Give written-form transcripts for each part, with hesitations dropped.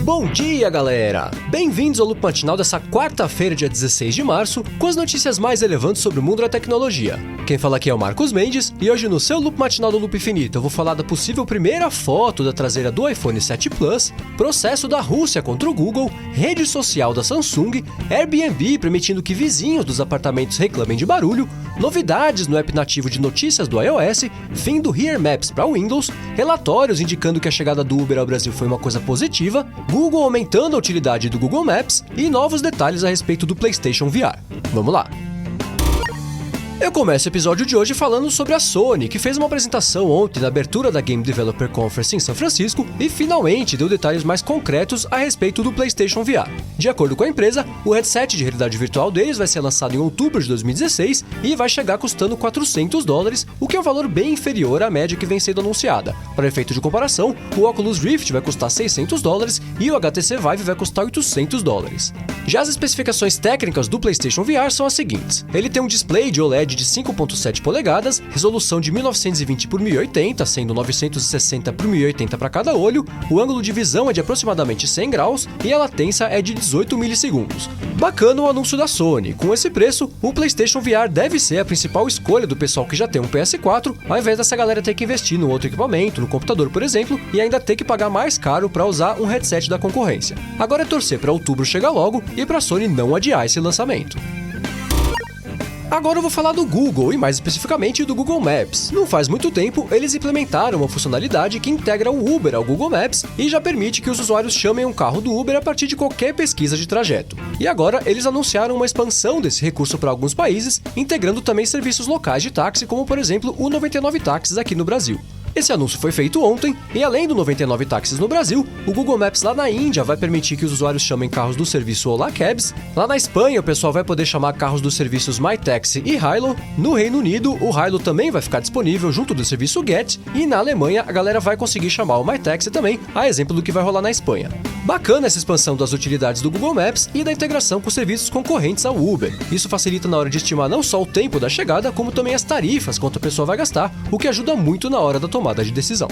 Bom dia, galera! Bem-vindos ao Loop Matinal dessa quarta-feira, dia 16 de março, com as notícias mais relevantes sobre o mundo da tecnologia. Quem fala aqui é o Marcos Mendes, e hoje no seu Loop Matinal do Loop Infinito eu vou falar da possível primeira foto da traseira do iPhone 7 Plus, processo da Rússia contra o Google, rede social da Samsung, Airbnb permitindo que vizinhos dos apartamentos reclamem de barulho, novidades no app nativo de notícias do iOS, fim do Here Maps para Windows, relatórios indicando que a chegada do Uber ao Brasil foi uma coisa positiva, Google aumentando a utilidade do Google Maps e novos detalhes a respeito do PlayStation VR. Vamos lá! Eu começo o episódio de hoje falando sobre a Sony, que fez uma apresentação ontem na abertura da Game Developer Conference em São Francisco e finalmente deu detalhes mais concretos a respeito do PlayStation VR. De acordo com a empresa, o headset de realidade virtual deles vai ser lançado em outubro de 2016 e vai chegar custando $400, o que é um valor bem inferior à média que vem sendo anunciada. Para efeito de comparação, o Oculus Rift vai custar $600 e o HTC Vive vai custar $800. Já as especificações técnicas do PlayStation VR são as seguintes. Ele tem um display de OLED de 5.7 polegadas, resolução de 1920 por 1080, sendo 960 por 1080 para cada olho, o ângulo de visão é de aproximadamente 100 graus e a latência é de 18 milissegundos. Bacana o anúncio da Sony. Com esse preço, o PlayStation VR deve ser a principal escolha do pessoal que já tem um PS4, ao invés dessa galera ter que investir num outro equipamento, no computador por exemplo, e ainda ter que pagar mais caro para usar um headset da concorrência. Agora é torcer para outubro chegar logo e para a Sony não adiar esse lançamento. Agora eu vou falar do Google, e mais especificamente do Google Maps. Não faz muito tempo, eles implementaram uma funcionalidade que integra o Uber ao Google Maps e já permite que os usuários chamem um carro do Uber a partir de qualquer pesquisa de trajeto. E agora eles anunciaram uma expansão desse recurso para alguns países, integrando também serviços locais de táxi, como por exemplo o 99 Táxis aqui no Brasil. Esse anúncio foi feito ontem, e além do 99 Táxis no Brasil, o Google Maps lá na Índia vai permitir que os usuários chamem carros do serviço Ola Cabs, lá na Espanha o pessoal vai poder chamar carros dos serviços MyTaxi e Hilo, no Reino Unido o Hilo também vai ficar disponível junto do serviço Get, e na Alemanha a galera vai conseguir chamar o MyTaxi também, a exemplo do que vai rolar na Espanha. Bacana essa expansão das utilidades do Google Maps e da integração com serviços concorrentes ao Uber. Isso facilita na hora de estimar não só o tempo da chegada, como também as tarifas, quanto a pessoa vai gastar, o que ajuda muito na hora da tomada de decisão.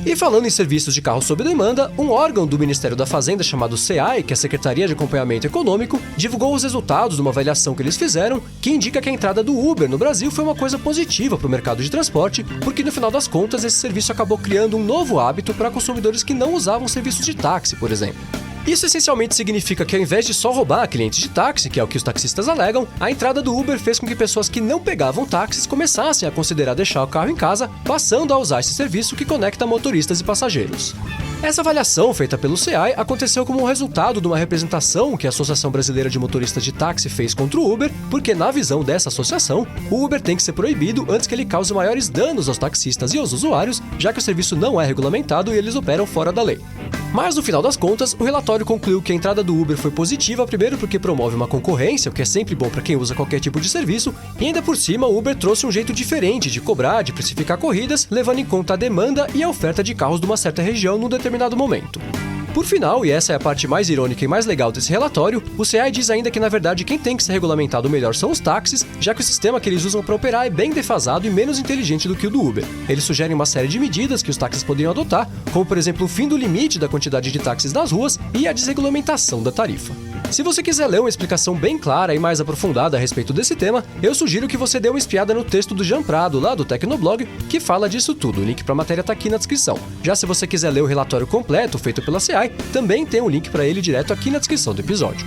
E falando em serviços de carro sob demanda, um órgão do Ministério da Fazenda chamado SEAI, que é a Secretaria de Acompanhamento Econômico, divulgou os resultados de uma avaliação que eles fizeram, que indica que a entrada do Uber no Brasil foi uma coisa positiva para o mercado de transporte, porque no final das contas esse serviço acabou criando um novo hábito para consumidores que não usavam serviços de táxi, por exemplo. Isso essencialmente significa que ao invés de só roubar clientes de táxi, que é o que os taxistas alegam, a entrada do Uber fez com que pessoas que não pegavam táxis começassem a considerar deixar o carro em casa, passando a usar esse serviço que conecta motoristas e passageiros. Essa avaliação, feita pelo SEAI, aconteceu como um resultado de uma representação que a Associação Brasileira de Motoristas de Táxi fez contra o Uber, porque na visão dessa associação, o Uber tem que ser proibido antes que ele cause maiores danos aos taxistas e aos usuários, já que o serviço não é regulamentado e eles operam fora da lei. Mas no final das contas, o relatório concluiu que a entrada do Uber foi positiva, primeiro porque promove uma concorrência, o que é sempre bom para quem usa qualquer tipo de serviço, e ainda por cima o Uber trouxe um jeito diferente de cobrar, de precificar corridas, levando em conta a demanda e a oferta de carros de uma certa região num determinado momento. Por final, e essa é a parte mais irônica e mais legal desse relatório, o SEAI diz ainda que na verdade quem tem que ser regulamentado melhor são os táxis, já que o sistema que eles usam para operar é bem defasado e menos inteligente do que o do Uber. Eles sugerem uma série de medidas que os táxis poderiam adotar, como por exemplo o fim do limite da quantidade de táxis nas ruas e a desregulamentação da tarifa. Se você quiser ler uma explicação bem clara e mais aprofundada a respeito desse tema, eu sugiro que você dê uma espiada no texto do Jean Prado, lá do Tecnoblog, que fala disso tudo. O link para a matéria está aqui na descrição. Já se você quiser ler o relatório completo feito pela SEAI, também tem um link para ele direto aqui na descrição do episódio.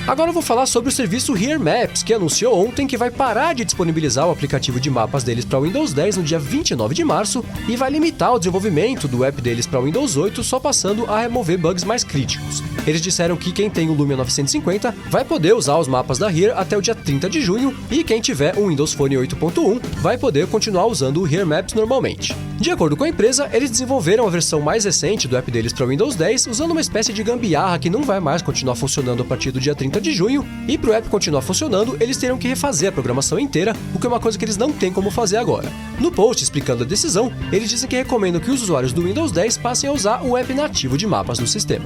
Agora eu vou falar sobre o serviço Here Maps, que anunciou ontem que vai parar de disponibilizar o aplicativo de mapas deles para Windows 10 no dia 29 de março e vai limitar o desenvolvimento do app deles para Windows 8, só passando a remover bugs mais críticos. Eles disseram que quem tem o Lumia 950 vai poder usar os mapas da Here até o dia 30 de junho e quem tiver um Windows Phone 8.1 vai poder continuar usando o Here Maps normalmente. De acordo com a empresa, eles desenvolveram a versão mais recente do app deles para Windows 10 usando uma espécie de gambiarra que não vai mais continuar funcionando a partir do dia 30 de junho, e para o app continuar funcionando, eles terão que refazer a programação inteira, o que é uma coisa que eles não têm como fazer agora. No post explicando a decisão, eles dizem que recomendam que os usuários do Windows 10 passem a usar o app nativo de mapas no sistema.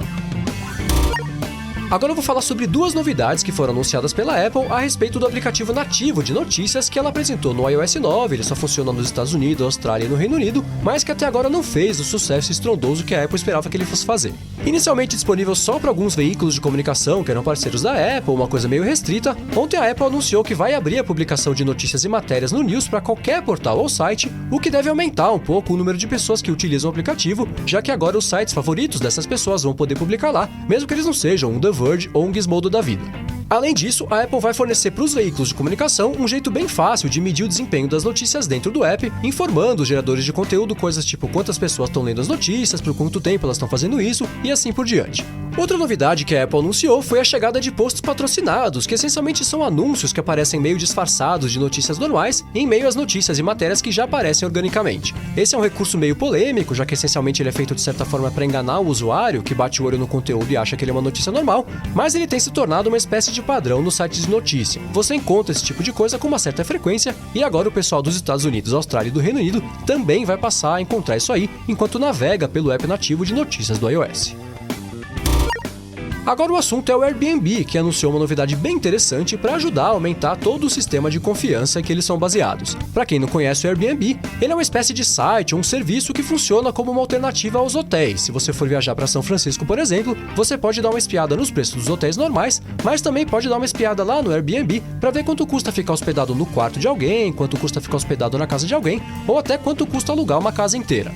Agora eu vou falar sobre duas novidades que foram anunciadas pela Apple a respeito do aplicativo nativo de notícias que ela apresentou no iOS 9, ele só funciona nos Estados Unidos, Austrália e no Reino Unido, mas que até agora não fez o sucesso estrondoso que a Apple esperava que ele fosse fazer. Inicialmente disponível só para alguns veículos de comunicação que eram parceiros da Apple, uma coisa meio restrita, ontem a Apple anunciou que vai abrir a publicação de notícias e matérias no News para qualquer portal ou site, o que deve aumentar um pouco o número de pessoas que utilizam o aplicativo, já que agora os sites favoritos dessas pessoas vão poder publicar lá, mesmo que eles não sejam um The Verge ou um Gizmodo da vida. Além disso, a Apple vai fornecer para os veículos de comunicação um jeito bem fácil de medir o desempenho das notícias dentro do app, informando os geradores de conteúdo coisas tipo quantas pessoas estão lendo as notícias, por quanto tempo elas estão fazendo isso e assim por diante. Outra novidade que a Apple anunciou foi a chegada de posts patrocinados, que essencialmente são anúncios que aparecem meio disfarçados de notícias normais, em meio às notícias e matérias que já aparecem organicamente. Esse é um recurso meio polêmico, já que essencialmente ele é feito de certa forma para enganar o usuário, que bate o olho no conteúdo e acha que ele é uma notícia normal, mas ele tem se tornado uma espécie de padrão nos sites de notícia. Você encontra esse tipo de coisa com uma certa frequência, e agora o pessoal dos Estados Unidos, Austrália e do Reino Unido também vai passar a encontrar isso aí enquanto navega pelo app nativo de notícias do iOS. Agora o assunto é o Airbnb, que anunciou uma novidade bem interessante para ajudar a aumentar todo o sistema de confiança que eles são baseados. Para quem não conhece o Airbnb, ele é uma espécie de site ou um serviço que funciona como uma alternativa aos hotéis. Se você for viajar para São Francisco, por exemplo, você pode dar uma espiada nos preços dos hotéis normais, mas também pode dar uma espiada lá no Airbnb para ver quanto custa ficar hospedado no quarto de alguém, quanto custa ficar hospedado na casa de alguém, ou até quanto custa alugar uma casa inteira.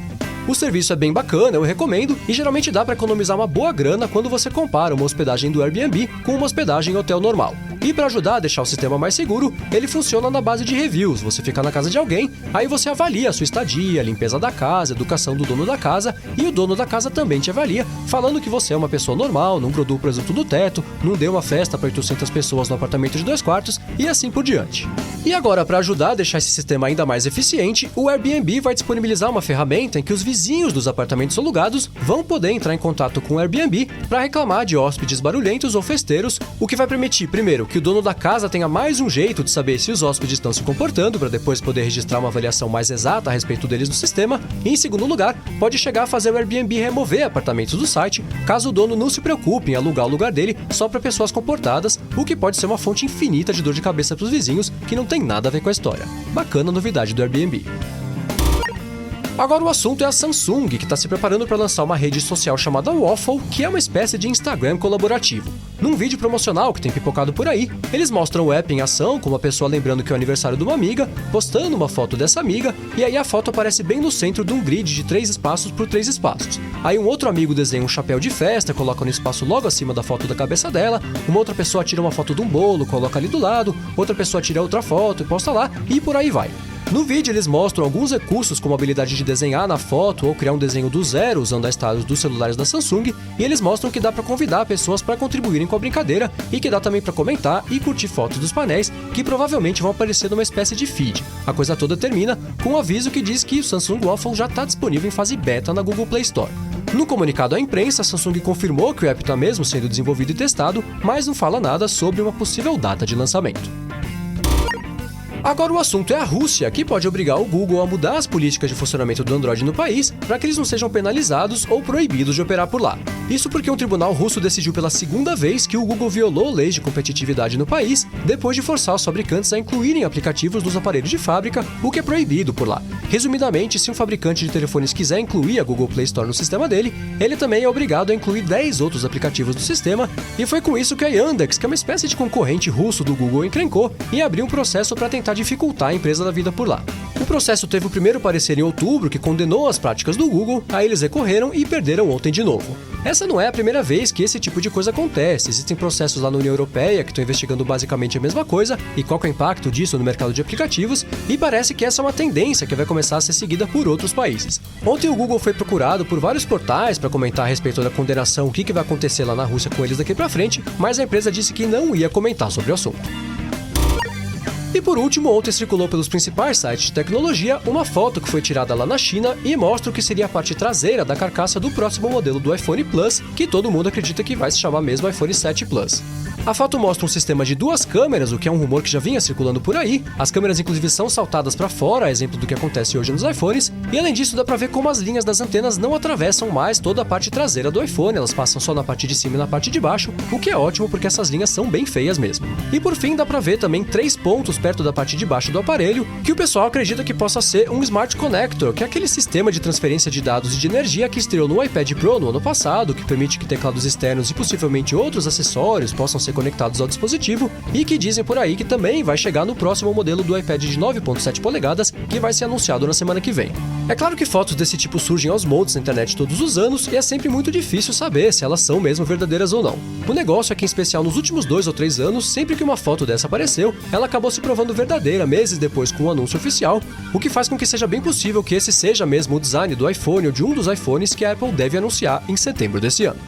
O serviço é bem bacana, eu recomendo, e geralmente dá para economizar uma boa grana quando você compara uma hospedagem do Airbnb com uma hospedagem em hotel normal. E para ajudar a deixar o sistema mais seguro, ele funciona na base de reviews. Você fica na casa de alguém, aí você avalia a sua estadia, a limpeza da casa, a educação do dono da casa, e o dono da casa também te avalia, falando que você é uma pessoa normal, não grudou o presunto do teto, não deu uma festa para 800 pessoas no apartamento de 2 quartos, e assim por diante. E agora, para ajudar a deixar esse sistema ainda mais eficiente, o Airbnb vai disponibilizar uma ferramenta em que os vizinhos dos apartamentos alugados vão poder entrar em contato com o Airbnb para reclamar de hóspedes barulhentos ou festeiros, o que vai permitir, primeiro, que o dono da casa tenha mais um jeito de saber se os hóspedes estão se comportando, para depois poder registrar uma avaliação mais exata a respeito deles no sistema, e em segundo lugar, pode chegar a fazer o Airbnb remover apartamentos do site, caso o dono não se preocupe em alugar o lugar dele só para pessoas comportadas, o que pode ser uma fonte infinita de dor de cabeça para os vizinhos, que não tem nada a ver com a história. Bacana novidade do Airbnb. Agora o assunto é a Samsung, que está se preparando para lançar uma rede social chamada Waffle, que é uma espécie de Instagram colaborativo. Num vídeo promocional que tem pipocado por aí, eles mostram o app em ação, com uma pessoa lembrando que é o aniversário de uma amiga, postando uma foto dessa amiga, e aí a foto aparece bem no centro de um grid de 3 espaços por 3 espaços. Aí um outro amigo desenha um chapéu de festa, coloca no espaço logo acima da foto da cabeça dela, uma outra pessoa tira uma foto de um bolo, coloca ali do lado, outra pessoa tira outra foto e posta lá, e por aí vai. No vídeo eles mostram alguns recursos como a habilidade de desenhar na foto ou criar um desenho do zero usando a status dos celulares da Samsung, e eles mostram que dá para convidar pessoas para contribuírem com a brincadeira e que dá também para comentar e curtir fotos dos painéis que provavelmente vão aparecer numa espécie de feed. A coisa toda termina com um aviso que diz que o Samsung Waffle já está disponível em fase beta na Google Play Store. No comunicado à imprensa, a Samsung confirmou que o app está mesmo sendo desenvolvido e testado, mas não fala nada sobre uma possível data de lançamento. Agora o assunto é a Rússia, que pode obrigar o Google a mudar as políticas de funcionamento do Android no país para que eles não sejam penalizados ou proibidos de operar por lá. Isso porque um tribunal russo decidiu pela segunda vez que o Google violou leis de competitividade no país, depois de forçar os fabricantes a incluírem aplicativos nos aparelhos de fábrica, o que é proibido por lá. Resumidamente, se um fabricante de telefones quiser incluir a Google Play Store no sistema dele, ele também é obrigado a incluir 10 outros aplicativos no sistema, e foi com isso que a Yandex, que é uma espécie de concorrente russo do Google, encrencou e abriu um processo para tentar dificultar a empresa da vida por lá. O processo teve o primeiro parecer em outubro, que condenou as práticas do Google, aí eles recorreram e perderam ontem de novo. Essa não é a primeira vez que esse tipo de coisa acontece. Existem processos lá na União Europeia que estão investigando basicamente a mesma coisa e qual que é o impacto disso no mercado de aplicativos, e parece que essa é uma tendência que vai começar a ser seguida por outros países. Ontem o Google foi procurado por vários portais para comentar a respeito da condenação, o que vai acontecer lá na Rússia com eles daqui para frente, mas a empresa disse que não ia comentar sobre o assunto. E por último, ontem circulou pelos principais sites de tecnologia uma foto que foi tirada lá na China e mostra o que seria a parte traseira da carcaça do próximo modelo do iPhone Plus, que todo mundo acredita que vai se chamar mesmo iPhone 7 Plus. A foto mostra um sistema de 2 câmeras, o que é um rumor que já vinha circulando por aí. As câmeras inclusive são saltadas para fora, exemplo do que acontece hoje nos iPhones, E além disso, dá pra ver como as linhas das antenas não atravessam mais toda a parte traseira do iPhone, elas passam só na parte de cima e na parte de baixo, o que é ótimo porque essas linhas são bem feias mesmo. E por fim, dá pra ver também 3 pontos perto da parte de baixo do aparelho, que o pessoal acredita que possa ser um Smart Connector, que é aquele sistema de transferência de dados e de energia que estreou no iPad Pro no ano passado, que permite que teclados externos e possivelmente outros acessórios possam ser conectados ao dispositivo, e que dizem por aí que também vai chegar no próximo modelo do iPad de 9.7 polegadas, que vai ser anunciado na semana que vem. É claro que fotos desse tipo surgem aos montes na internet todos os anos, e é sempre muito difícil saber se elas são mesmo verdadeiras ou não. O negócio é que, em especial nos últimos 2 ou 3 anos, sempre que uma foto dessa apareceu, ela acabou se provando verdadeira meses depois com o anúncio oficial, o que faz com que seja bem possível que esse seja mesmo o design do iPhone ou de um dos iPhones que a Apple deve anunciar em setembro desse ano.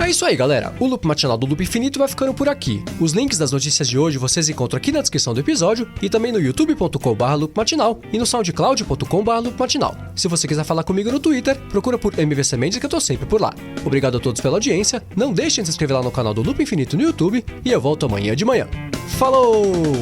É isso aí, galera. O Loop Matinal do Loop Infinito vai ficando por aqui. Os links das notícias de hoje vocês encontram aqui na descrição do episódio e também no youtube.com/loopmatinal e no soundcloud.com/loopmatinal. Se você quiser falar comigo no Twitter, procura por MVC Mendes que eu tô sempre por lá. Obrigado a todos pela audiência, não deixem de se inscrever lá no canal do Loop Infinito no YouTube e eu volto amanhã de manhã. Falou!